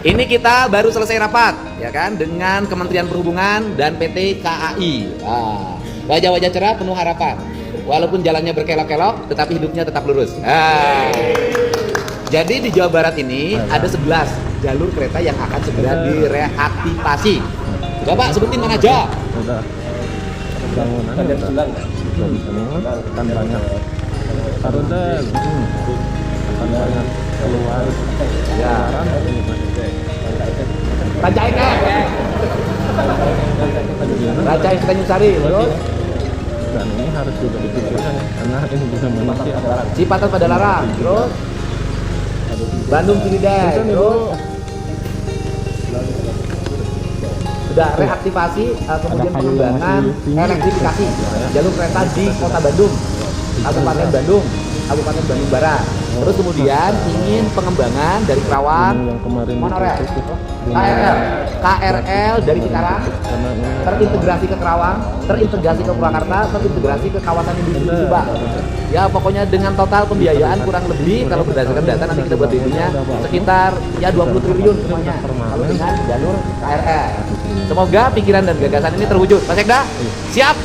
Ini kita baru selesai rapat, ya kan, dengan Kementerian Perhubungan dan PT KAI. Wajah-wajah cerah penuh harapan. Walaupun jalannya berkelok-kelok, tetapi hidupnya tetap lurus. Jadi di Jawa Barat ini ada 11 jalur kereta yang akan segera direaktivasi. Bapak sebutin mana aja? Udah bangunan udah semua kan banyak karuden kan banyak keluar Ya. Raja Eka Tanjung Sari, terus dan ini harus juga dipikirkan ya, karena ini juga manusia. Cipatat Padalarang, terus Bandung Ciwidey, terus sudah reaktivasi, kemudian pengembangan elektrifikasi jalur kereta di Kota Bandung, Kabupaten Bandung Barat. Terus kemudian ingin pengembangan dari Kerawang, yang kemarin monorail, ditutup, KRL dari Cikarang, karena ini terintegrasi ke Kerawang, terintegrasi ke Purwakarta, terintegrasi ke kawasan industri Subang. Ya pokoknya dengan total pembiayaan kurang lebih kalau berdasarkan data nanti kita buat dirinya sekitar ya 20 triliun semuanya kalau dengan jalur KRL. Semoga pikiran dan gagasan ini terwujud. Pak Sekda, siap?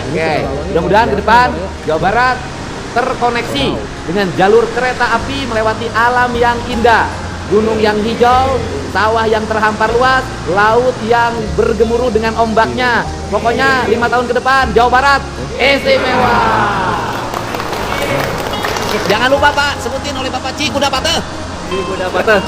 Oke, mudah-mudahan ke depan Jawa Barat terkoneksi dengan jalur kereta api melewati alam yang indah, gunung yang hijau, sawah yang terhampar luas, laut yang bergemuruh dengan ombaknya. Pokoknya 5 tahun ke depan Jawa Barat istimewa. Jangan lupa Pak, sebutin oleh Bapak Cikudapate. Cikudapate.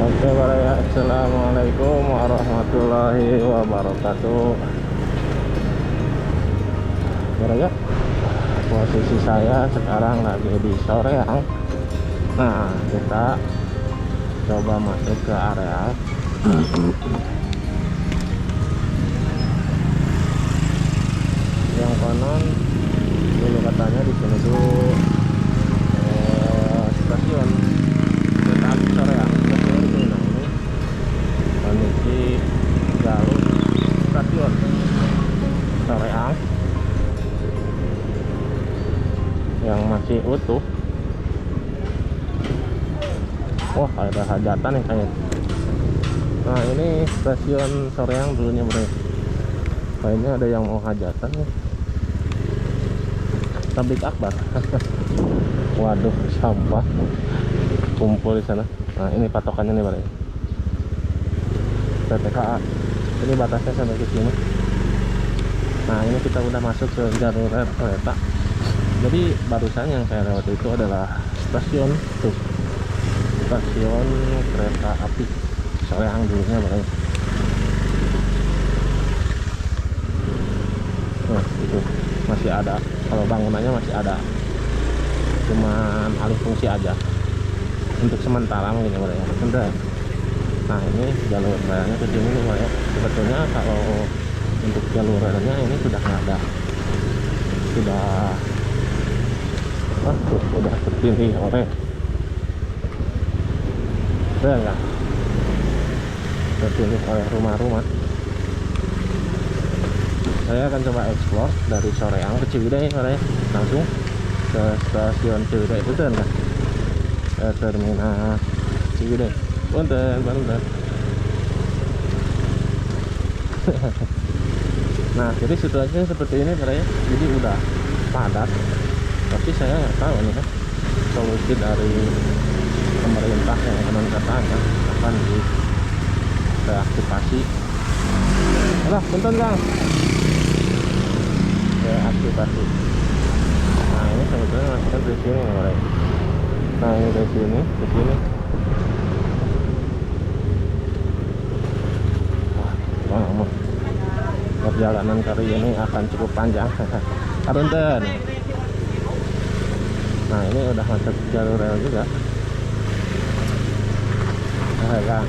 Oke Pak ya, assalamualaikum warahmatullahi wabarakatuh. Ya, posisi saya sekarang lagi di Soreang. Nah, kita coba masuk ke area yang konon dulu katanya di sini tuh stasiun kereta api Soreang. Stasiun ini, nah ini kondisi jalur stasiun Soreang yang masih utuh. Wah, ada hajatan nih kayaknya. Nah, ini stasiun Soreang dulunya bro. Kayaknya ada yang mau hajatan nih. Tablik akbar. Waduh, sampah kumpul di sana. Nah, ini patokannya nih bro. PTKA. Ini batasnya sampai ke sini. Nah, ini kita udah masuk ke jalur kereta. Jadi barusan yang saya lewat itu adalah stasiun tuh, stasiun kereta api Soreang dulunya bro. Nah, itu masih ada, kalau bangunannya masih ada, cuman alih fungsi aja untuk sementara mungkin ya bro ya. Bentar. Nah, ini jalur relnya ke sini nih bro ya. Sebetulnya kalau untuk jalur relnya ini sudah nggak ada, udah terpilih oleh enggak terpilih oleh rumah-rumah. Saya akan coba explore dari Soreang ke Ciwidey ya, langsung ke stasiun Ciwidey itu kan ke terminal Ciwidey. Punten. Nah, jadi situasinya seperti ini ya. Jadi udah padat, tapi saya nggak tahu nih kan solusi dari pemerintah yang konon katanya akan direaktivasi. Alah, punten Kang. Reaktivasi. Nah, ini sebetulnya masih di sini nih, Nah ini dari sini ke sini. Wah, perjalanan kali ini akan cukup panjang. Karunten. Nah ini udah masuk jalur rel juga. Kan.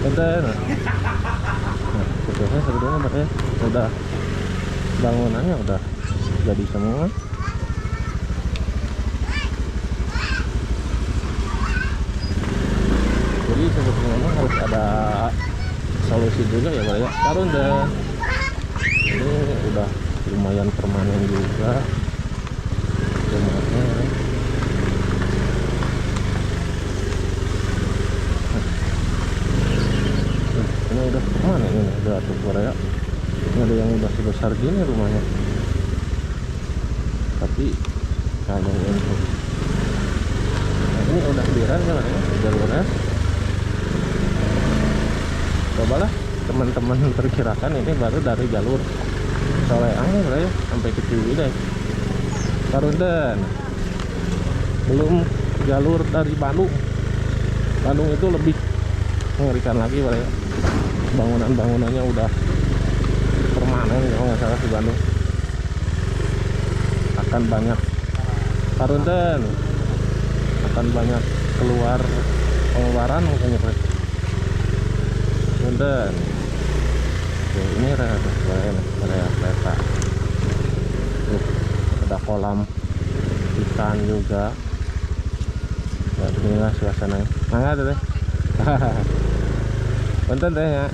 Karunten. Nah, sebetulnya udah bangunannya udah jadi semua. Jadi sebetulnya harus ada solusi juga ya Pak ya. Karunten. Ini udah lumayan permanen juga rumahnya. Ini udah permanen, ini udah tuh Korea. Ini ada yang udah sebesar gini rumahnya. Tapi kalau untuk ini udah direl ya Pak ya, jalurnya. Cobalah teman-teman perkirakan ini baru dari jalur Soleang ya sampai ke Ciwidey. Karunten. Belum jalur dari Bandung. Bandung itu lebih mengerikan lagi Pak ya. Bangunan-bangunannya udah permanen kalau nggak salah di Bandung. Akan banyak Karunten. Akan banyak pengeluaran mungkin Pak. Karunten. Ini rel kereta. Ada kolam ikan juga. Ya, inilah suasananya. Mangga deh. Punten teh ya.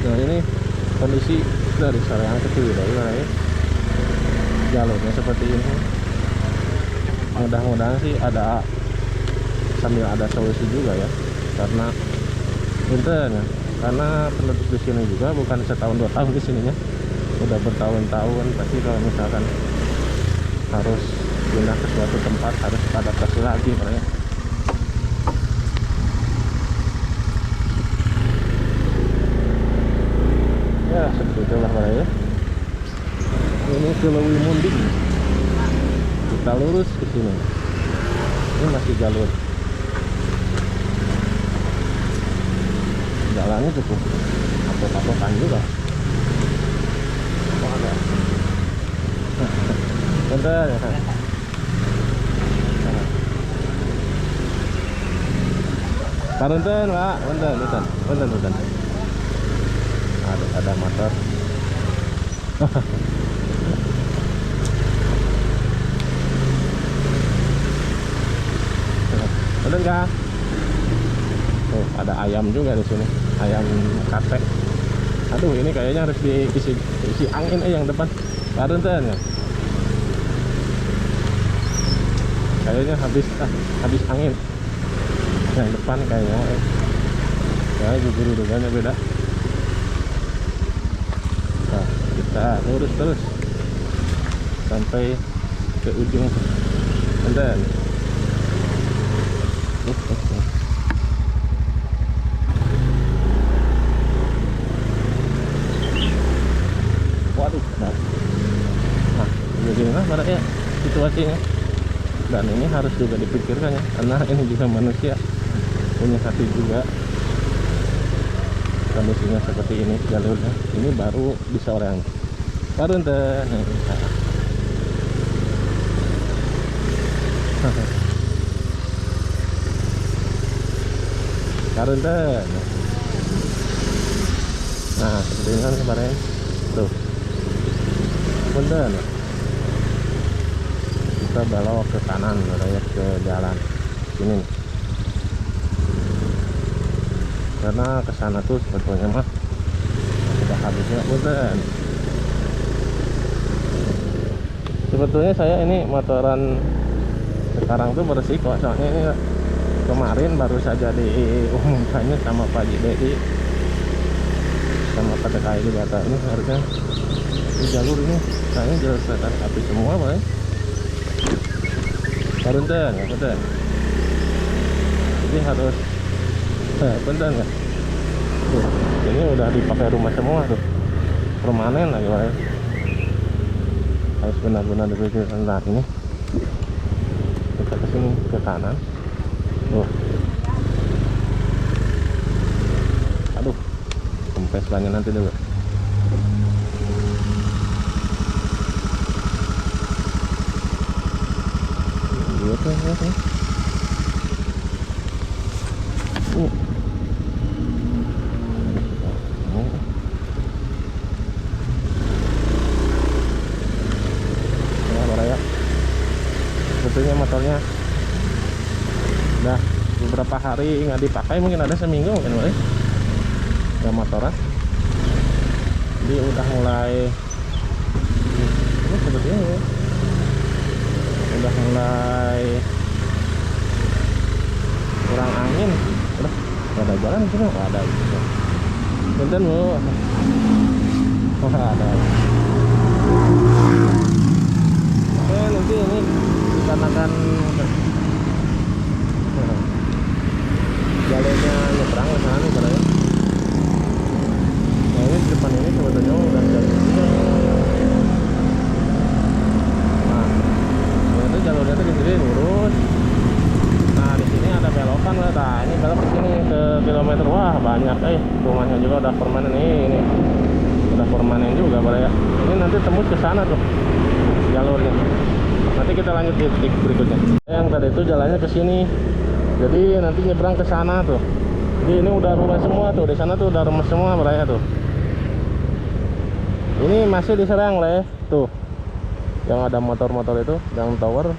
Nah ini kondisi dari Soreang ke Ciwidey ya. Jalurnya seperti ini. Mudah-mudahan sih sambil ada solusi juga ya. Karena punten ya. Karena penduduk di sini juga bukan setahun 2 tahun di sininya. Udah bertahun-tahun, pasti kalau misalkan harus pindah ke suatu tempat harus adaptasi lagi Pak ya. Ya seperti itulah Pak ya. Ini ke Lewi Munding. Kita lurus ke sini. Ini masih jalur. Jalannya cukup apa-apaan juga. Oh ada. Bentar ya. Karunten Pak, bentar. Ada motor. Bener nggak? Oh, ada ayam juga di sini, ayam kate. Aduh, ini kayaknya harus diisi angin yang depan. Karunten ya. Kayaknya habis angin. Yang depan kayaknya. Ya, jujur-jujurannya beda. Nah, kita lurus terus sampai ke ujung. Karunten. Waduh, nah beginilah pada ya situasinya. Dan ini harus juga dipikirkan ya, karena ini juga manusia punya hati juga. Kondisinya seperti ini jalurnya, ini baru bisa orang Karunten. Karunten. Nah seperti ini kan kemarin tuh Punten. Kita belok ke kanan ya, ke jalan sini nih. Karena ke sana tuh sebetulnya mah sudah habisnya Punten. Sebetulnya saya ini motoran sekarang tuh beresiko, soalnya ini kemarin baru saja diumumkannya sama Pak JDI sama Pak TKI di Batak. Ini harusnya di jalur ini kayaknya jalur kereta api semua Pak ya. Karunten ya, Punten. Jadi harus Punten ya. Tuh, ini udah dipakai rumah semua tuh. Permanen lagi Pak ya. harus benar-benar dipikirkan. Nah ini kita kesini ke kanan. Tuh, aduh, kempes banyak nanti dulu. Gitu ya. Sebetulnya motornya udah beberapa hari nggak dipakai, mungkin ada seminggu mungkin boleh nggak motoran. Jadi udah mulai ini sebetulnya ya, udah mulai kurang angin. Udah nggak ada jalan di sini, nggak ada gitu. Bentar bu, oh ada. Oke, nanti ini dikarenakan jalurnya nyebrang ke sana nih ya. Nah ini di depan ini sebetulnya udah jalur juga. Nah itu jalurnya tuh gini lurus. Nah di sini ada belokan lah. Nah ini belok ke sini ke kilometer, wah banyak rumahnya juga udah permanen ini udah permanen juga boleh ya. Ini nanti tembus ke sana tuh jalurnya. Nanti kita lanjut di titik berikutnya. Yang tadi itu jalannya ke sini. Jadi nanti nyebrang ke sana tuh. Jadi ini udah rumah semua tuh. Di sana tuh udah rumah semua mereka tuh. Ini masih diserang lah ya. Tuh. Yang ada motor-motor itu, yang tower.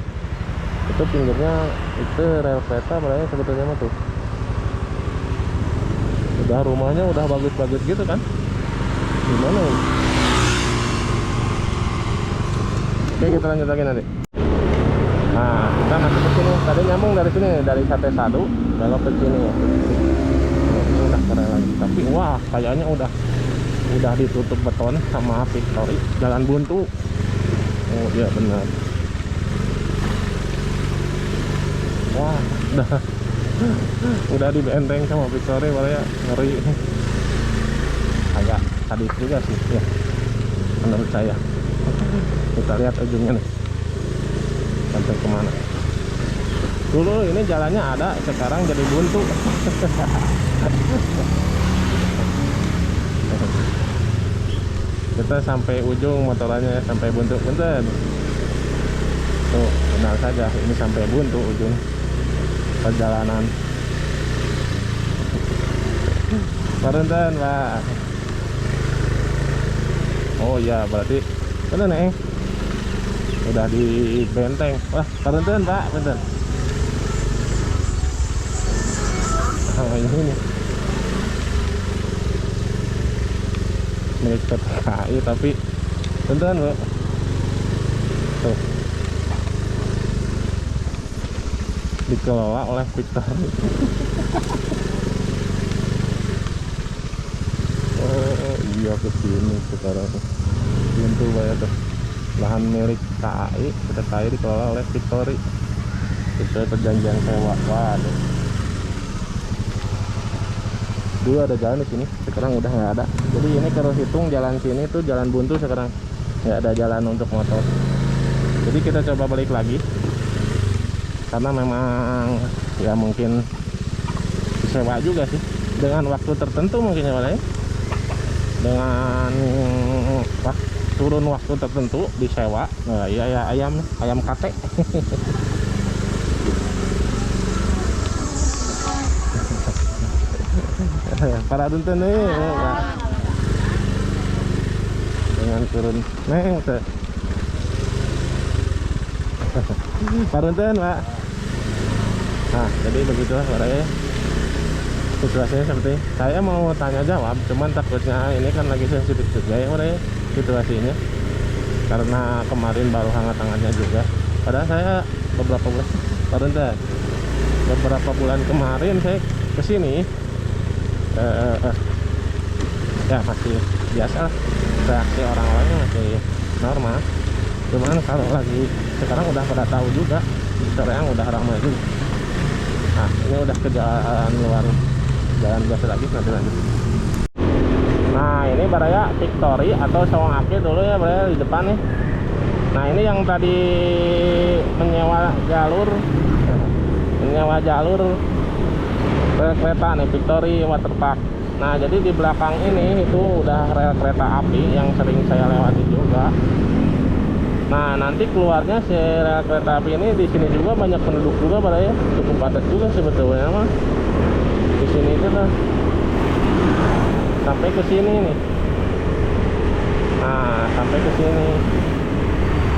Itu pinggirnya itu rel kereta mereka sebetulnya mah tuh. Udah rumahnya udah bagus-bagus gitu kan. Gimana ya? Oke, kita lanjut lagi nanti. Nah, kita masuk ke sini. Tadi nyambung dari sini, dari Sate Sadu belok ke sini ya. Ini udah keren lagi. Tapi wah, kayaknya udah ditutup beton sama Victory. Jalan buntu. Oh iya benar. Wah, udah dibenteng sama Victory, malah ya ngeri. Agak sadis juga sih ya, menurut saya. Kita lihat ujungnya nih sampai kemana. Dulu ini jalannya ada, sekarang jadi buntu. Kita sampai ujung motorannya ya, sampai buntu. Bentar. Tuh benar saja, ini sampai buntu ujung perjalanan. Parenten pak. Oh iya berarti bener nih, udah di benteng. Wah, parenten pak, bentar. Oh ini nih milik PTKI tapi bentar bu. Tuh dikelola oleh Victory. Oh iya kesini sekarang pintu bayar tuh. Lahan milik KAI, PTKI dikelola oleh Victory sesuai perjanjian sewa. Waduh. Dulu ada jalan di sini, sekarang udah nggak ada. Jadi ini kalau hitung jalan sini tuh jalan buntu, sekarang nggak ada jalan untuk motor. Jadi kita coba balik lagi karena memang ya mungkin sewa juga sih dengan waktu tertentu mungkin ya Pak. Dengan turun waktu tertentu disewa. Nah, iya ya ayam kate. Para dunten nih Pak. Dengan turun neng teh. Parunten Pak. Nah jadi begitulah Pak ya. Situasinya seperti saya mau tanya jawab, cuman takutnya ini kan lagi sensitif juga ya Pak ya situasinya, karena kemarin baru hangat-hangatnya juga. Padahal saya beberapa bulan kemarin saya kesini ya masih biasa lah, reaksi orang-orangnya masih normal. Cuman kalau lagi sekarang udah pada tahu juga, Soreang udah ramai juga. Nah ini udah ke jalan luar, jalan biasa lagi, nanti lanjut. Nah ini baraya Victory atau Sawang Aki dulu ya baraya di depan nih. Nah ini yang tadi menyewa jalur rel kereta nih, Victory Waterpark. Nah jadi di belakang ini itu udah rel kereta api yang sering saya lewati juga. Nah nanti keluarnya si rel kereta api ini di sini juga banyak penduduk juga, pada ya cukup padat juga sebetulnya mah. Di sini itu lah sampai ke sini nih. Nah sampai ke sini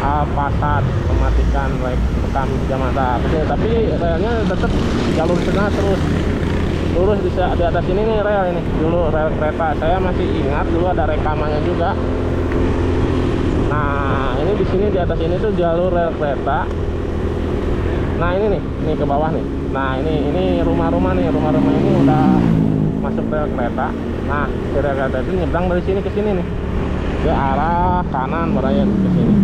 Alpasat mematikan rekam Jamasa. Tapi relnya tetap jalur tengah terus lurus di atas ini nih rel ini. Dulu rel kereta saya masih ingat dulu ada rekamannya juga. Nah ini di sini di atas ini tuh jalur rel kereta. Nah ini nih, ini ke bawah nih. Nah ini rumah-rumah nih, rumah-rumah ini udah masuk rel kereta. Nah si rel kereta itu nyebrang dari sini ke sini nih, ke arah kanan beraya ke sini.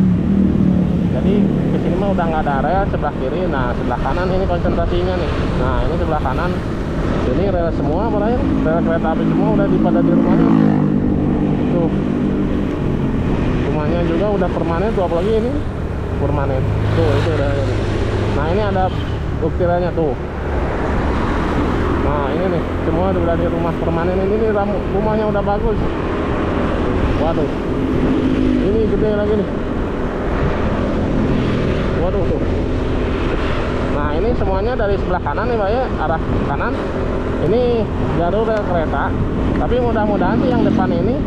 Jadi ke sini mah udah nggak ada rel sebelah kiri. Nah sebelah kanan ini konsentrasinya nih. Nah ini sebelah kanan ini rel semua beraya, rel kereta api semua udah pada di rumahnya. Tuh rumahnya juga udah permanen tuh, apalagi ini permanen tuh itu udah. Nah ini ada buktirannya tuh. Nah ini nih semua udah di rumah permanen ini nih, rumahnya udah bagus. Waduh ini gede lagi nih. Waduh tuh. Nah ini semuanya dari sebelah kanan nih Pak ya, arah kanan ini jalur rel kereta. Tapi mudah-mudahan sih yang depan ini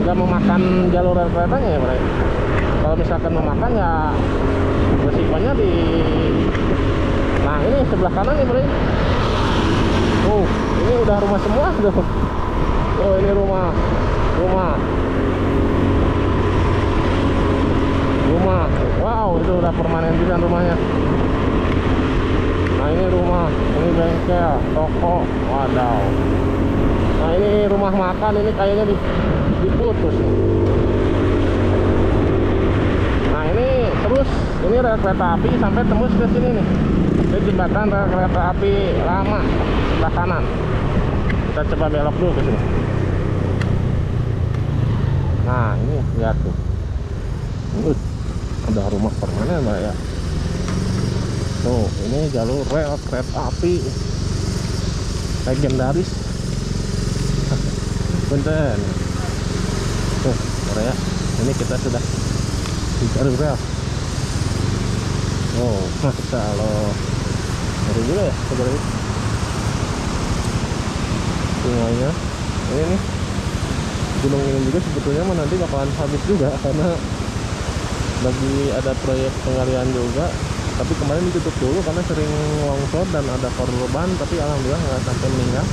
nggak memakan jalur rel keretanya ya Pak ya. Kalau misalkan memakan ya resikonya di. Nah ini sebelah kanan nih Pak. Oh ini udah rumah semua tuh. Oh ini rumah. Wow itu udah permanen juga rumahnya. Nah ini rumah, ini bengkel, toko, wadaw. Nah ini rumah makan, ini kayaknya diputus. Nah ini terus, ini rel kereta api sampai tembus ke sini nih. Ini jembatan rel kereta api lama sebelah kanan. Kita coba belok dulu ke sini. Nah ini lihat tuh. Ada rumah permanen Mbak ya. Tuh ini jalur rel kereta api legendaris. Punten. Tuh ya, ini kita sudah di jalur rel. Oh masya Allah, baru juga ya sebenarnya semuanya. Ini nih gunung ini juga sebetulnya mah nanti bakalan habis juga karena lagi ada proyek penggalian juga, tapi kemarin ditutup dulu karena sering longsor dan ada korban, tapi alhamdulillah nggak sampai meninggal.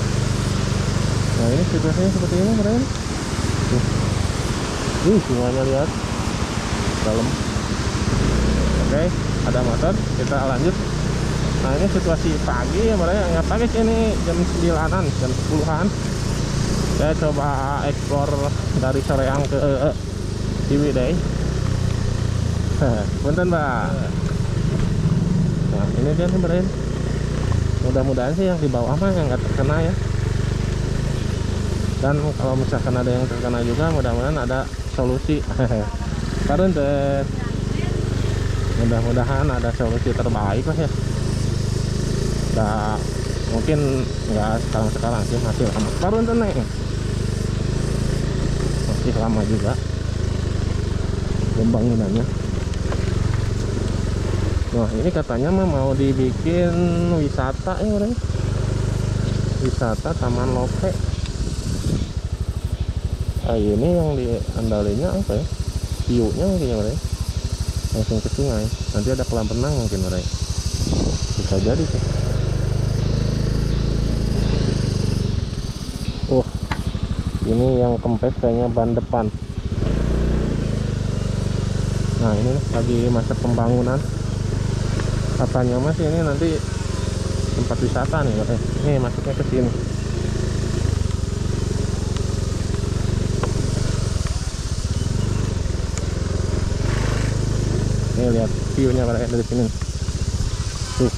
Nah ini situasinya seperti ini keren. Semuanya lihat dalam. Oke, ada motor, kita lanjut. Nah ini situasi pagi ya mereka, nggak pagi sih, ini jam 9-an, jam 10-an. Saya coba eksplor dari Soreang ke Ciwidey. Punten Pak. Nah ini dia nih beren. Mudah-mudahan sih yang di bawah mah yang nggak terkena ya. Dan kalau misalkan ada yang terkena juga, mudah-mudahan ada solusi. Karena mudah-mudahan ada solusi terbaik lah ya. Nah, mungkin nggak sekarang sih, masih lama. Karena masih lama juga pembangunannya. Wah ini katanya mah mau dibikin wisata ya orang, wisata Taman Lope. Ah ini yang diandalinya apa ya, view-nya mungkin ya orang, langsung ke sungai. Nanti ada kolam renang mungkin orang, bisa jadi sih. Ini yang kempes kayaknya ban depan. Nah ini lagi masa pembangunan. Katanya mas ini nanti tempat wisata nih, ini masuknya ke sini. Ini lihat view-nya dari sini. Tuh.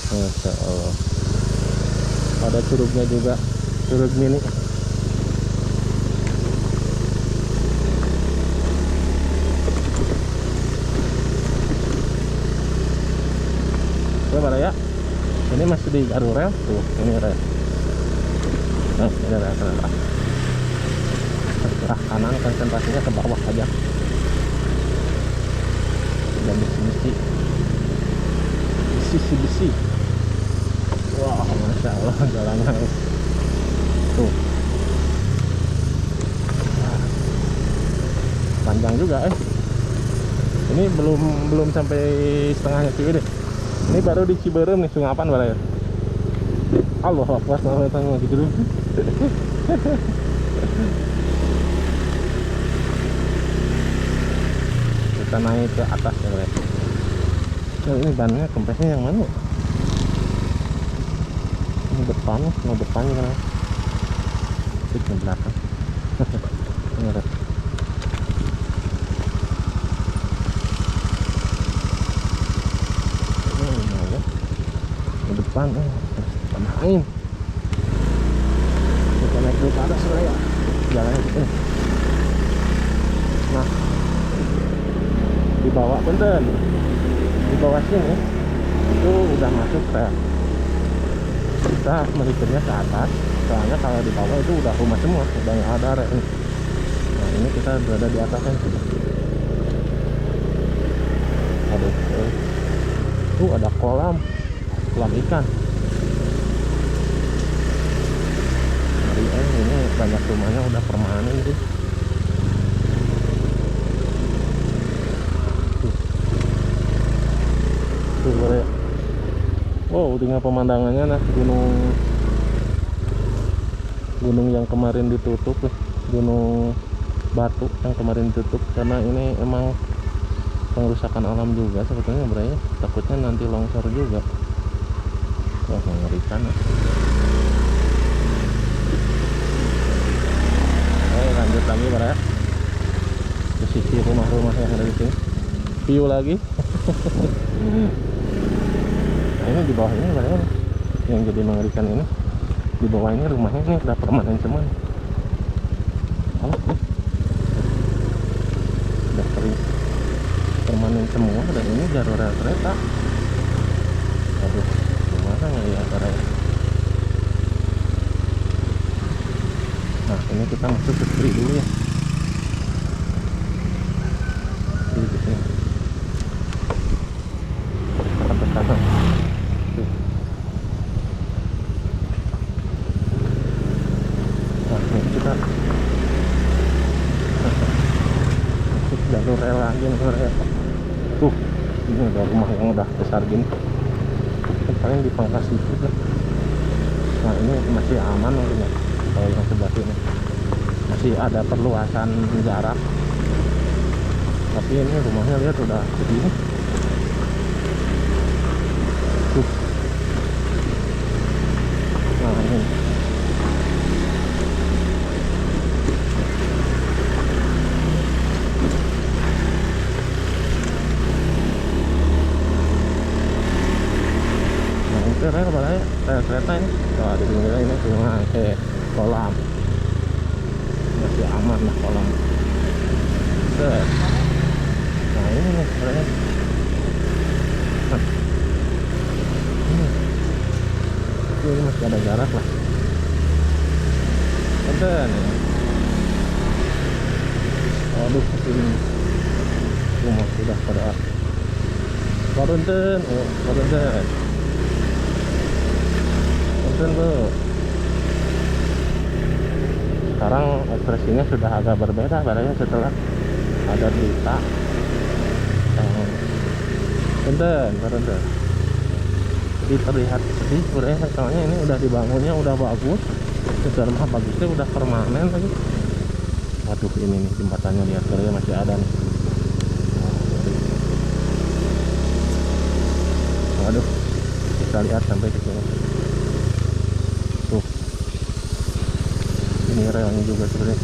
Masya Allah. Ada curugnya juga, curug mini. Bang ya. Ini masih di jalur rel tuh, ini rel. Nah, ini rel. Sebelah kanan konsentrasinya ke bawah aja. Dan besi. Wah, masya Allah jalannya tuh. Panjang juga ini belum sampai setengahnya Ciwidey. Ini baru di Ciberem nih, Sungapan Bang ya. Allah Akbar, sama gitu dulu. Kita naik ke atas ya Bang. Oh, ini bannya kempresnya yang mana? Ini depannya kan? Di belakang. Ini ada. Ke depan, panahin. Kita naik dulu ke atas ya. Jalannya gitu. Nah, di bawah punten. Di bawah sini itu udah masuk rel. Kita melipirnya ke atas, soalnya kalau di bawah itu udah rumah semua, udah nggak ada rel. Nah ini kita berada di atasnya. Aduh, tuh ada kolam ikan. Ini banyak rumahnya udah permanen sih. Tuh boleh. Wow, tinggal pemandangannya nah, gunung yang kemarin ditutup, gunung Batu yang kemarin ditutup karena ini emang pengrusakan alam juga sebetulnya Bro ya. Takutnya nanti longsor juga. Wah, mengerikan. Lanjut lagi Bro ya. Ke sisi rumah-rumah yang ada di sini. View lagi. Nah, ini di bawah ini Bro ya. Yang jadi mengerikan ini. Di bawah ini rumahnya ini udah permanen semua. Udah permanen semua dan ini jalur rel kereta. Aduh, gimana ngelihat rel? Nah, ini kita masuk ke kiri dulu ya. Kiri di sini. Kita ke kanan. Nah, ini kita masuk jalur rel lagi nih. Tuh, ini ada rumah yang udah besar gini. Paling di pangkas dikit lah. Nah, ini masih aman mungkin ya. Kalau yang sebelah sini masih ada perluasan jarak, tapi ini rumahnya lihat udah segini. Tuh. Nah ini rel balai kereta ini. Wah, di pinggirnya ini sungai, kolam. Masih aman lah kolam. Set. Nah ini nih sebenarnya. Nah. Ini masih ada jarak lah. Konten ya. Aduh, ini rumah sudah pada Korunten, Korunten. Tuh. Sekarang ekspresinya sudah agak berbeda padahal setelah ada berita Benten. Jadi terlihat sedih sebenarnya, soalnya ini udah dibangunnya udah bagus, secara bagusnya udah permanen lagi. Waduh, ini nih jembatannya lihat sebenarnya masih ada nih. Waduh, kita lihat sampai ke sini. Tuh, ini relnya juga sebenarnya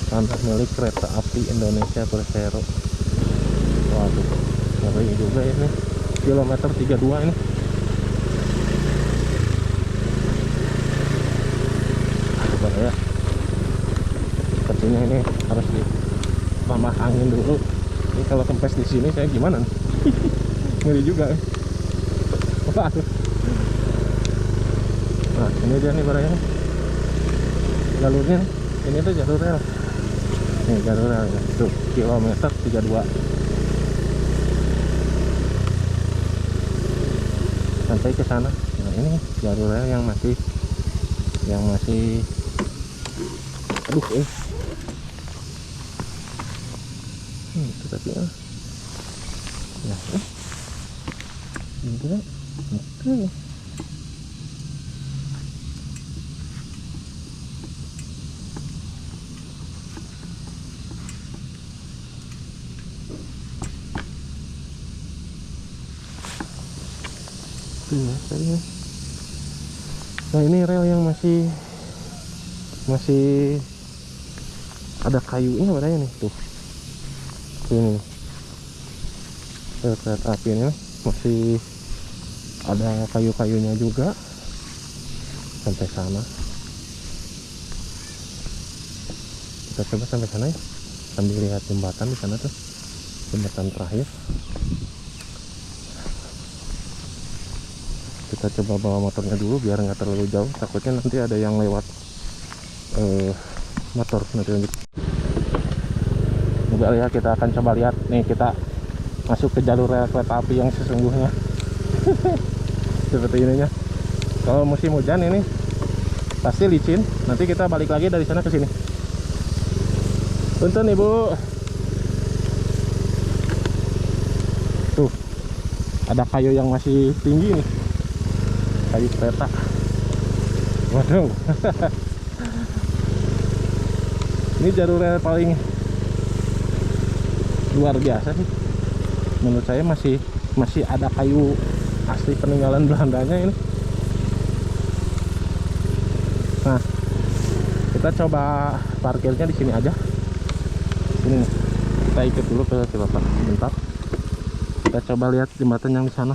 tanah milik Kereta Api Indonesia Persero. Waduh, ngeri juga ya ini, kilometer 32 ini. Coba ya, sepertinya ini harus ditambah angin dulu. Ini kalau kempes di sini saya gimana nih? Ngeri juga. Nah ini dia nih barangnya, jalurnya ini tuh jalur rel. Nih jalur rel ya. Tuh kilometer 32 sampai ke sana. Nah ini jalur rel yang masih aduh itu tapi ya ini kan oke. Ya, kayaknya. Nah ini rel yang masih ada kayunya padanya nih tuh. Ini rel kereta api ini masih ada kayu-kayunya juga sampai sana. Kita coba sampai sana ya, sambil lihat jembatan di sana tuh, jembatan terakhir. Kita coba bawa motornya dulu biar nggak terlalu jauh, takutnya nanti ada yang lewat motor nanti lanjut. Coba ya, kita akan coba lihat nih, kita masuk ke jalur rel kereta api yang sesungguhnya. Seperti ininya. Kalau musim hujan ini pasti licin, nanti kita balik lagi dari sana ke sini. Punten Ibu. Tuh ada kayu yang masih tinggi nih, kayu kereta. Waduh. Ini jalur rel paling luar biasa sih menurut saya, masih ada kayu asli peninggalan Belandanya ini. Nah kita coba parkirnya di sini aja. Ini nih, kita ikut dulu ke Cilopak sebentar. Kita coba lihat jembatan yang di sana.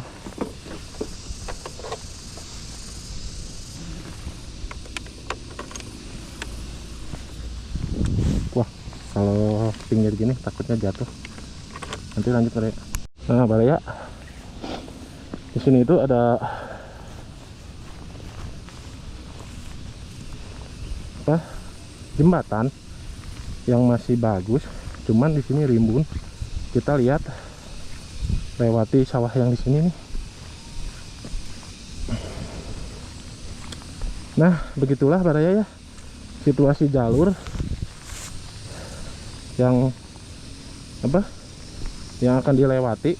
Wah, kalau pinggir gini takutnya jatuh. Nanti lanjut mereka. Nah, Baraya. Di sini itu ada apa? Jembatan yang masih bagus, cuman di sini rimbun. Kita lihat lewati sawah yang di sini nih. Nah, begitulah Baraya ya, situasi jalur yang apa? Yang akan dilewati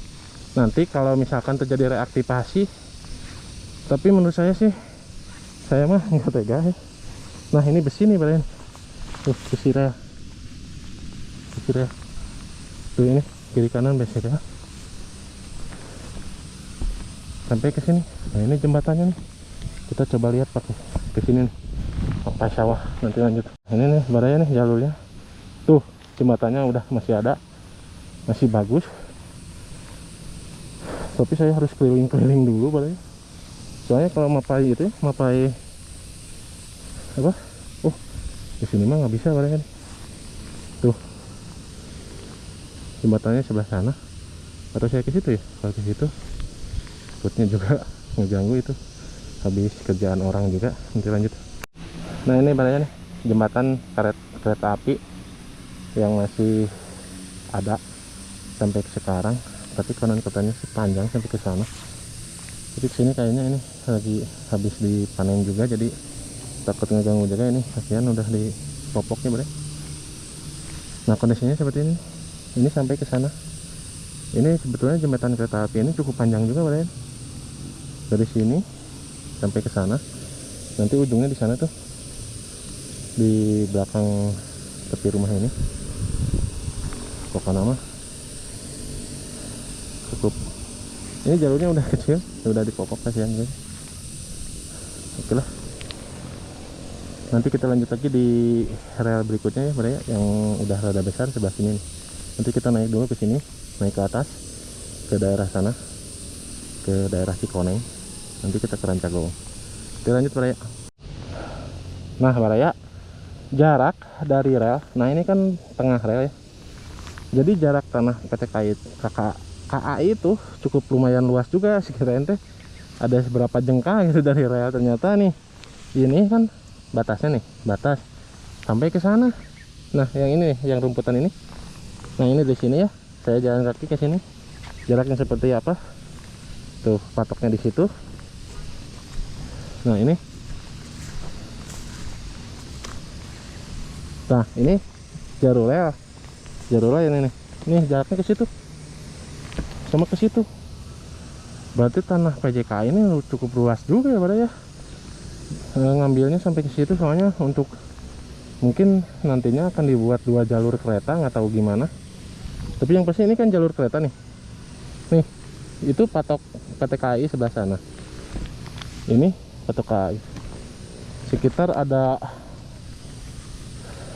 nanti kalau misalkan terjadi reaktivasi. Tapi menurut saya sih, saya mah nggak tega ya. Nah ini besi nih Baraya. Tuh besi rel. Tuh ini kiri kanan besi rel sampai ke sini. Nah ini jembatannya nih, kita coba lihat pakai ke sini nih, pakai sawah. Nanti lanjut. Ini nih Baraya nih jalurnya. Tuh jembatannya udah masih ada, masih bagus. Tapi saya harus keliling-keliling dulu Baraya. Soalnya kalau mapai itu ya, mapai apa? Oh di sini mah nggak bisa Baraya nih. Tuh jembatannya sebelah sana, atau saya ke situ ya? Kalau ke situ takutnya juga ngeganggu, itu habis kerjaan orang juga. Nanti lanjut. Nah ini Baraya nih jembatan kereta api yang masih ada sampai sekarang, tapi konon katanya sepanjang sampai ke sana. Jadi kesini kayaknya ini lagi habis dipanen juga, jadi takut ngeganggu juga. Ini kasihan udah dipopoknya Baraya. Nah kondisinya seperti ini. Ini sampai ke sana. Ini sebetulnya jembatan kereta api ini cukup panjang juga Baraya. Dari sini sampai ke sana. Nanti ujungnya di sana tuh, di belakang tepi rumah ini. Pokoknya mah cukup. Ini jalurnya udah kecil, udah dipopok, kasihan guys. Oke lah. Nanti kita lanjut lagi di rel berikutnya ya Baraya, yang udah rada besar sebelah sini nih. Nanti kita naik dulu ke sini, naik ke atas ke daerah sana, ke daerah Cikoneng. Nanti kita ke Rancagong. Kita lanjut Baraya. Nah Baraya, jarak dari rel, nah ini kan tengah rel ya. Jadi jarak tanah PT KAI itu cukup lumayan luas juga sekitar ente. ada seberapa jengkal gitu dari rel. Ternyata nih ini kan batasnya nih, batas sampai ke sana. Nah yang ini nih, yang rumputan ini. Nah ini di sini ya, saya jalan kaki ke sini. Jaraknya seperti apa? Tuh patoknya di situ. Nah ini. Nah ini jalur rel ini nih. Nih jaraknya ke situ. Sama ke situ. Berarti tanah PJK ini cukup luas juga ya, Pada ya. Ngambilnya sampai ke situ soalnya untuk mungkin nantinya akan dibuat 2 jalur kereta, nggak tahu gimana. Tapi yang pasti ini kan jalur kereta nih. Nih, itu patok PT KAI sebelah sana. Ini patok KAI. Sekitar ada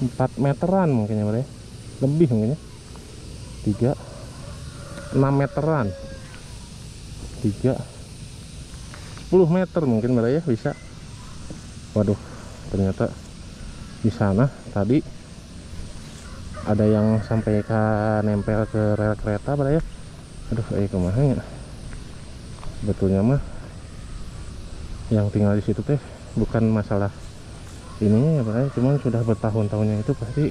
4 meteran mungkin ya, Pada ya. Lebih mungkin ya. 6 meteran. 10 meter mungkin, Pada ya, bisa. Waduh, ternyata di sana tadi ada yang sampai ke nempel ke rel kereta, Pada ya. Aduh, kemana ya? Sebetulnya mah yang tinggal di situ teh bukan masalah ini ya, Pada ya. Cuman sudah bertahun-tahunnya itu pasti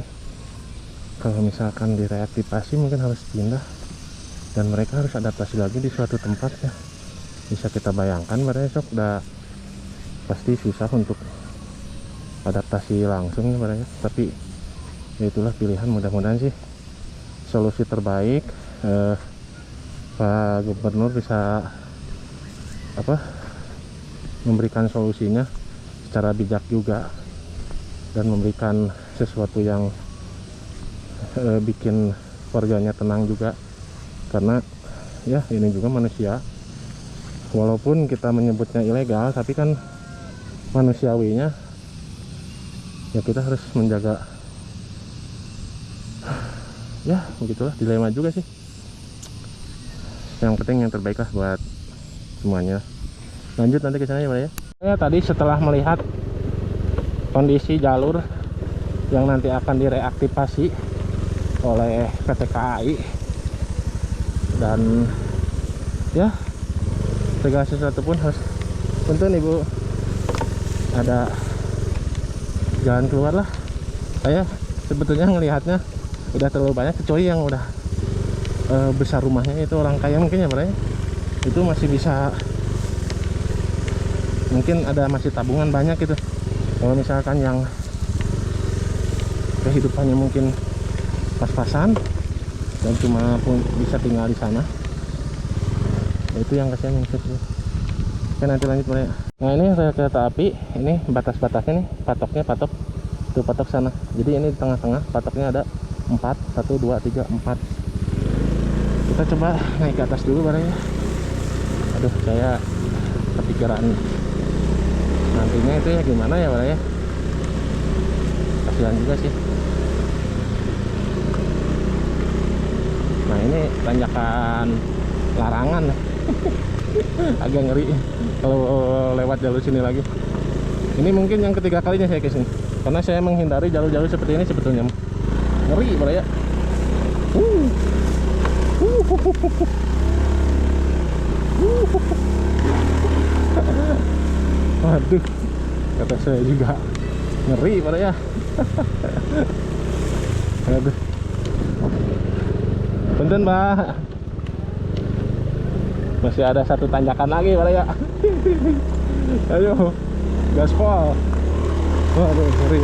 kalau misalkan direaktivasi mungkin harus pindah dan mereka harus adaptasi lagi di suatu tempat ya. Bisa kita bayangkan, Pada ya, sok udah pasti susah untuk adaptasi langsung ya, Pada ya. Tapi ya itulah pilihan, mudah-mudahan sih solusi terbaik. Pak Gubernur bisa memberikan solusinya secara bijak juga dan memberikan sesuatu yang bikin warganya tenang juga, karena ya ini juga manusia. Walaupun kita menyebutnya ilegal, tapi kan manusiawinya ya kita harus menjaga. Ya begitulah, dilema juga sih. Yang penting yang terbaik lah buat semuanya. Lanjut nanti ke sana ya, Pak ya. Saya tadi setelah melihat kondisi jalur yang nanti akan direaktivasi oleh PT KAI, dan ya segala sesuatu pun harus punten Ibu, ada jalan keluar lah. Saya sebetulnya ngelihatnya udah terlalu banyak, kecuali yang udah besar rumahnya itu orang kaya mungkin ya, Pak ya. Itu masih bisa, mungkin ada masih tabungan banyak gitu. Kalau misalkan yang kehidupannya mungkin pas-pasan dan cuma pun bisa tinggal di sana, itu yang kasihan yang kecil. Oke, nanti lanjut, Pak ya. Nah ini rel kereta api, ini batas-batasnya nih, patoknya patok tuh, patok sana. Jadi ini di tengah-tengah patoknya ada 4, 1, 2, 3, 4. Kita coba naik ke atas dulu, Pak ya. Aduh, saya kepikiran nantinya itu ya gimana ya, Pak ya. Kasihan juga sih. Nah ini tanjakan larangan. Agak ngeri kalau lewat jalur sini lagi. Ini mungkin yang ketiga kalinya saya ke sini, karena saya menghindari jalur-jalur seperti ini sebetulnya. Ngeri, Pak ya. Waduh, kata saya juga ngeri, Pak ya. Aduh, punten, Pak, masih ada satu tanjakan lagi, Pak ya. Ayo, gaspol. Waduh, ngeri.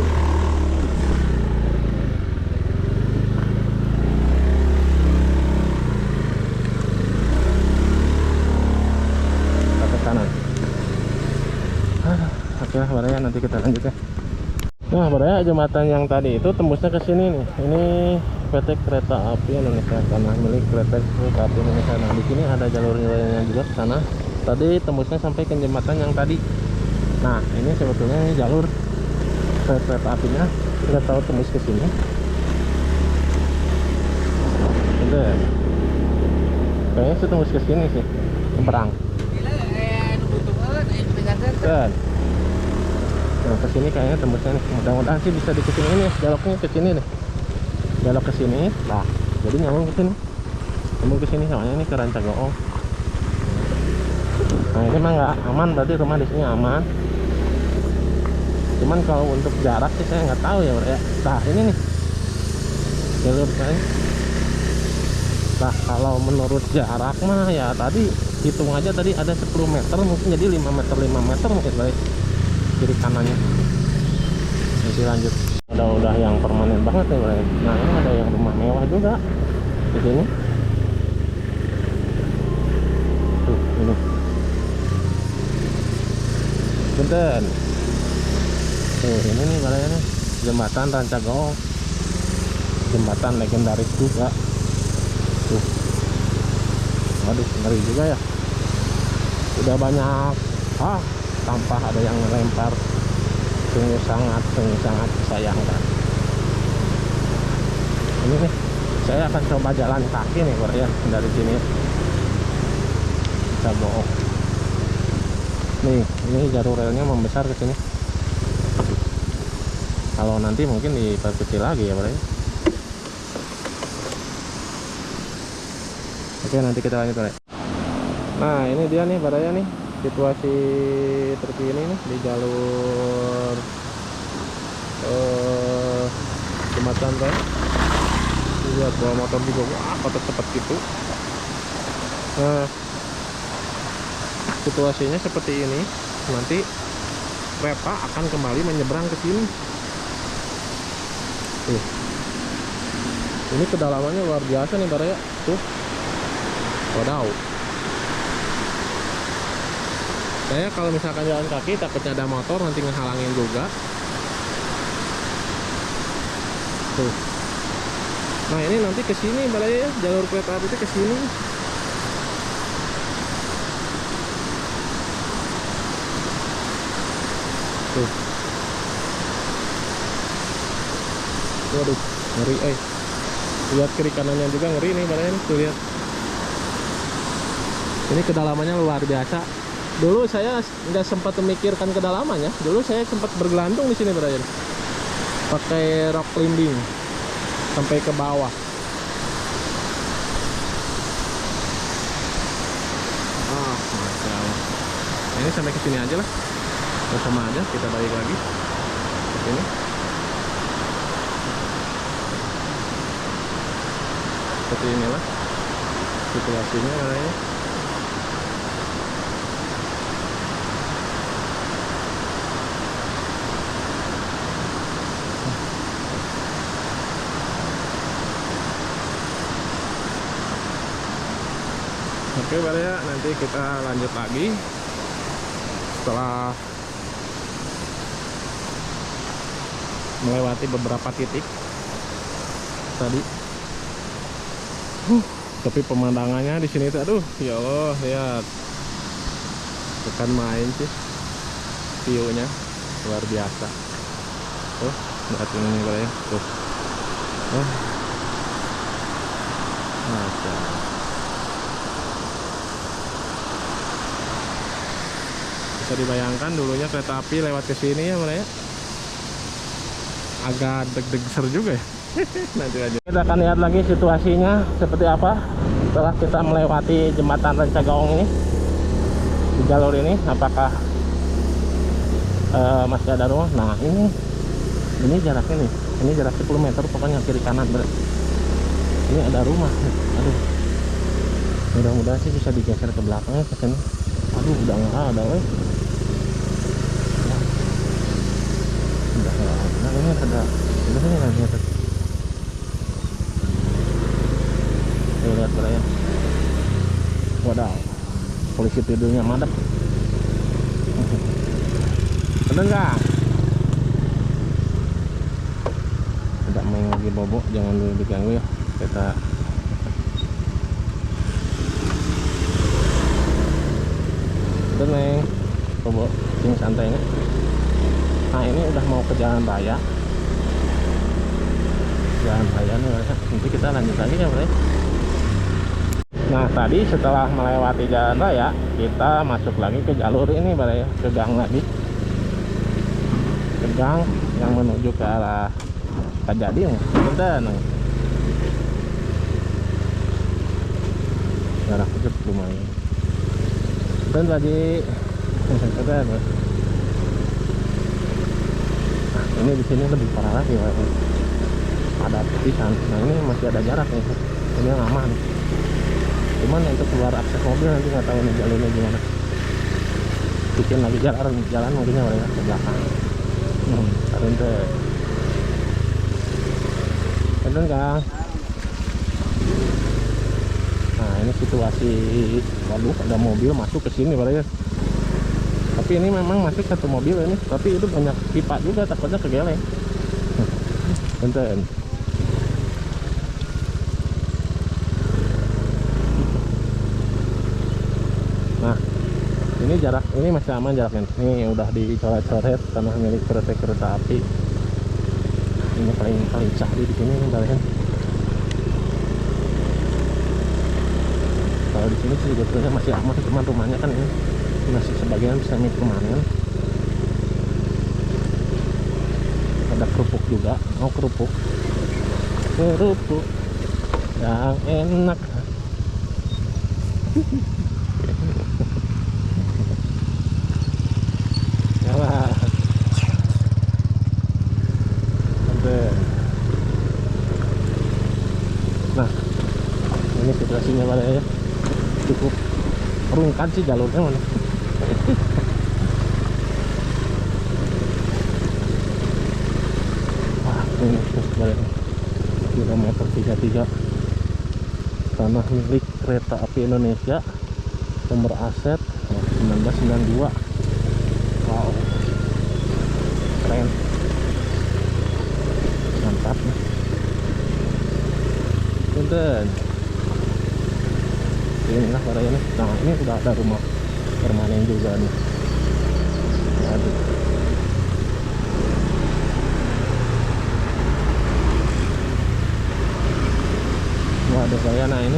Oke, Pak ya, nanti kita lanjut ya. Nah, Pak ya, jembatan yang tadi itu tembusnya ke sini nih. Ini PT Kereta Api Indonesia, tanah milik Kereta Api Indonesia. Nah, di sini ada jalurnya juga ke sana. Tadi tembusnya sampai ke jembatan yang tadi. Nah, ini sebetulnya ini jalur kereta apinya. Kita tahu tembus ke sini. Udah. Kayaknya sih tembus ke sini sih. Temperang. Dan nah, ke sini kayaknya tembusnya nih. Mudah-mudahan sih bisa di kesini ini, beloknya ke sini nih. Belok ke sini. Nah, jadi nyambung ke sini. Nyambung ke sini, soalnya ini ke Rancagoong. Nah ini mah nggak aman, berarti rumah di sini aman. Cuman kalau untuk jarak sih saya nggak tahu ya bro ya. Nah ini nih jalur saya. Nah kalau menurut jarak mah ya tadi hitung aja, tadi ada 10 meter mungkin, jadi 5 meter mungkin bro ya, kiri kanannya. Masih lanjut. Udah yang permanen banget ya bro ya. Nah ini ada yang rumah mewah juga di sini. Tuh ini. Punten. Ini nih balanya nih, jembatan Rancagong, jembatan legendaris juga. Tuh, waduh ngeri juga ya. Udah banyak sampah, ada yang melempar, sungguh sangat disayangkan. Ini nih, saya akan coba jalan kaki nih bro ya, dari sini. Kita bohong. Nih, ini jalur relnya membesar ke sini. Kalau nanti mungkin diperkecil lagi ya bro ya. Oke, nanti kita lanjut bro. Nah ini dia nih bro ya nih, situasi terkini nih di jalur jembatan bro. Lihat bawa motor juga, wah kota cepat gitu. Nah situasinya seperti ini, nanti kereta akan kembali menyeberang ke sini. Tuh. Ini kedalamannya luar biasa nih bro ya. Tuh. Wadaw. Saya kalau misalkan jalan kaki takutnya ada motor nanti ngehalangin juga. Tuh. Nah ini nanti ke sini bro ya, jalur kereta api itu ke sini. Tuh. Waduh, ngeri lihat kiri kanannya juga ngeri nih badannya. Tuh lihat. Ini kedalamannya luar biasa. Dulu saya nggak sempat memikirkan kedalamannya. Dulu saya sempat bergelantung di sini Brian. Pakai rock climbing sampai ke bawah. Masya Allah. Ini sampai ke sini aja lah. Sama aja, kita balik lagi ke sini. Seperti inilah situasinya katanya. Oke Pak ya, nanti kita lanjut lagi setelah melewati beberapa titik tadi. Tapi pemandangannya di sini tuh, aduh ya Allah, lihat, bukan main sih, view-nya luar biasa. Tuh, lihat ini Pak ya, tuh. Masya Allah. Bisa dibayangkan dulunya kereta api lewat ke sini ya Pak ya. Agak deg-deger juga ya. Nanti aja. Kita akan lihat lagi situasinya seperti apa setelah kita melewati jembatan Rancagong ini. Di jalur ini apakah masih ada rumah? Nah ini jaraknya nih. Ini jarak 10 meter pokoknya kiri kanan. Ini ada rumah. Aduh. Mudah-mudahan sih bisa digeser ke belakangnya ke sini. Aduh, udah nggak ada udah nggak ada. Nah, ini ada. Ini ada. Lihat ya. Wadaw, polisi tidurnya madep. Bener nggak? Ada main lagi bobo, jangan dulu diganggu ya. Kita udah neng bobo, sini santainya. Nah ini udah mau ke jalan raya. Jalan raya nih, nanti kita lanjut lagi ya bro. Nah tadi setelah melewati jalan raya, kita masuk lagi ke jalur ini bro ya, ke gang lagi, ke gang yang menuju ke arah Kajading. Bentar nih, jarak kecil lumayan. Dan lagi keren. Nah, ini di sini lebih parah lagi, Pak. Ada pisan. Nah, ini masih ada jarak nih. Ini yang aman. Cuman untuk keluar akses mobil nanti nggak tahu nih jalurnya gimana. Bikin lagi jalan mungkinnya mereka ke belakang. Karena bener Kang. Nah ini situasi, waduh ada mobil masuk ke sini Pak ya. Tapi ini memang masih satu mobil ini, tapi itu banyak pipa juga, takutnya kegeleng. Bentar. Nah ini jarak, ini masih aman jaraknya. Ini udah dicoret-coret tanah milik PT Kereta Api. Ini paling cahdi di sini kalian. Kalau di sini sih sebetulnya masih aman, cuman rumahnya kan ini masih sebagian semi permanen. Ada kerupuk juga, mau kerupuk yang enak. Nah ini situasinya pada ya cukup rungkat sih jalurnya mana. Wah ini terus balik kilometer 33 tanah milik Kereta Api Indonesia, nomor aset 1992. Wow keren, mantap nih. Punten inilah baraya nih. Nah ini sudah ada rumah permanen juga nih. Aduh. Waduh saya, nah ini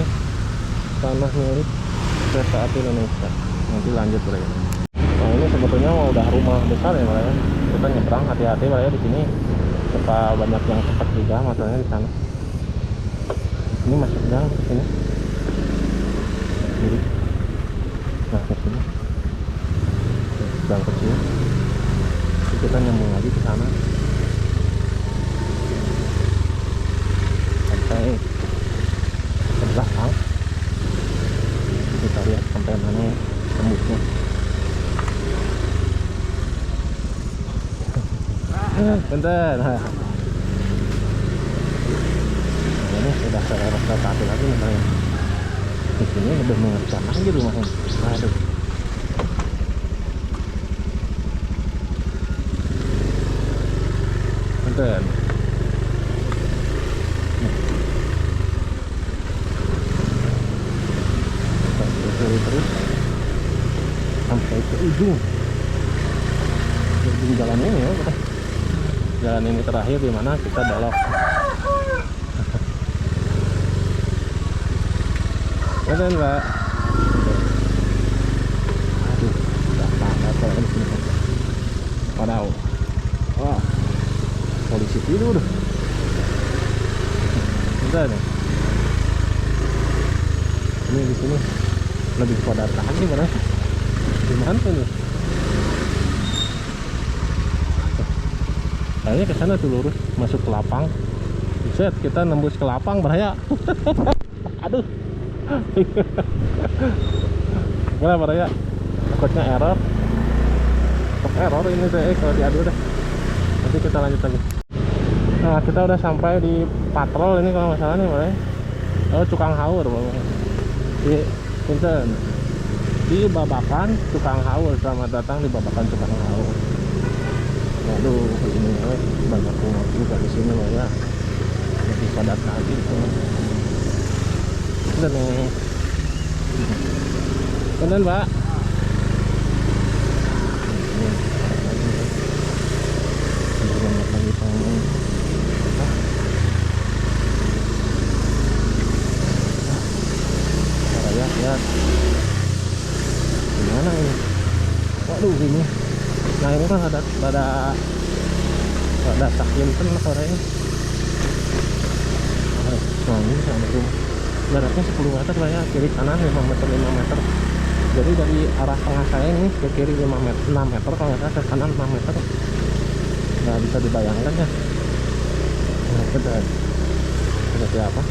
tanah milik Kereta Api Indonesia. Nanti lanjut baraya. Nah ini sebetulnya udah rumah besar ya baraya. Kita nyebrang, hati-hati baraya di sini. Suka banyak yang cepat juga masalahnya di sana. Ini masuk gang ke sini. Kiri. Nah, ke sini. Gang kecil. Jadi kita nyambung lagi ke sana. Sampai ke belakang. Kita lihat sampai mana tembusnya. Bentar. Ini sudah kereta api lagi nih. Di sini lebih mengerikan lagi rumahnya. Aduh. Bentar. Terus sampai ke ujung jalan ini ya. Jalan ini terakhir di mana kita belok. Bener Mbak. Aduh, udah panas kalau di sini. Waduh. Wah, polisi tidur. Bentar nih. Ini di sini lebih padat lagi mana? Gimana nih? Kayaknya ke sana tuh lurus masuk ke lapang. Set, kita nembus ke lapang bahaya. Aduh. Gimana bahaya? Takutnya error. Error ini deh kalau diadu deh. Nanti kita lanjut lagi. Nah, kita udah sampai di patrol ini kalau nggak salah nih, bahaya. Oh, Cukang Haur, bahaya. Di Punten. Di Babakan Cukang Haur. Selamat datang di Babakan Cukang Haur. Waduh, ini banyak rumah juga di sini loh ya. Lebih padat lagi tuh. Udah nih. Bener Mbak. Banyak lagi pengen. Ya, lihat. Gimana ini? Waduh ini. Nah ini kan ada saklinten lah orangnya. Nah ini ada rumah. Jaraknya 10 meter lah ya, kiri kanan 5 meter. Jadi dari arah tengah saya ini ke kiri 5 meter, 6 meter, kalau nggak salah ke kanan 6 meter. Nggak bisa dibayangkan ya. Nah, seperti apa?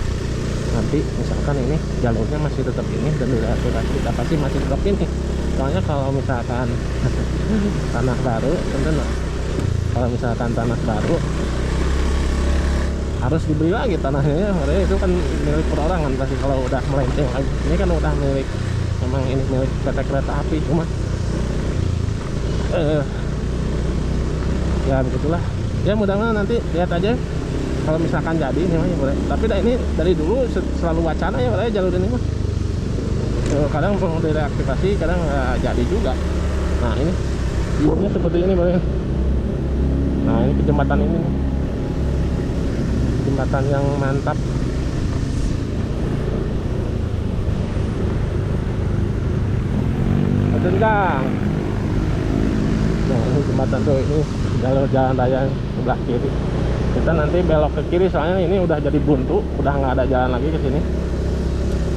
Nanti misalkan ini jalurnya masih tetap ini dan durasi kita pasti masih tetap ini. Soalnya kalau misalkan tanah baru, tentu kalau misalkan tanah baru harus dibeli lagi tanahnya ya, karena itu kan milik perorangan pasti kalau udah melenceng lagi. Ini kan udah milik, memang ini milik PT Kereta Api, cuma ya begitulah ya. Mudah-mudahan nanti lihat aja kalau misalkan jadi ini mah ya, boleh. Tapi ini dari dulu selalu wacana ya, boleh jalur ini mah. Kadang mau direaktivasi, kadang nggak jadi juga. Nah ini view-nya seperti ini, boleh. Nah ini jembatan ini nih. Jembatan yang mantap. Betul Kang. Nah ini jembatan tuh, ini jalur jalan raya sebelah kiri. Kita nanti belok ke kiri soalnya ini udah jadi buntu, udah nggak ada jalan lagi ke sini.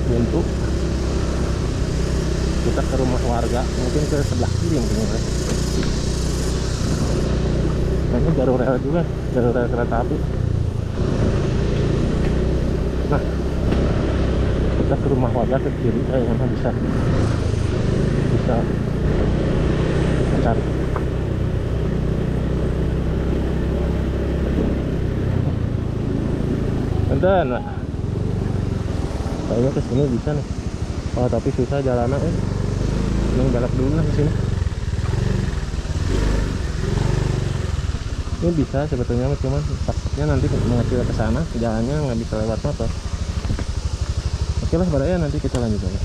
Buntu. Kita ke rumah warga, mungkin ke sebelah kiri mungkin ya. Nah ini jalur rel juga, jalur rel kereta api. Nah kita ke rumah warga ke kiri, mana bisa cari. Bentar, nah. Kayaknya ke sini bisa nih. Oh tapi susah jalanan ya. Ini belok dulu lah ke sini. Ini bisa sebetulnya, cuman takutnya nanti mengecil ke sana, jalannya nggak bisa lewat motor. Oke lah, pada ya nanti kita lanjut lagi.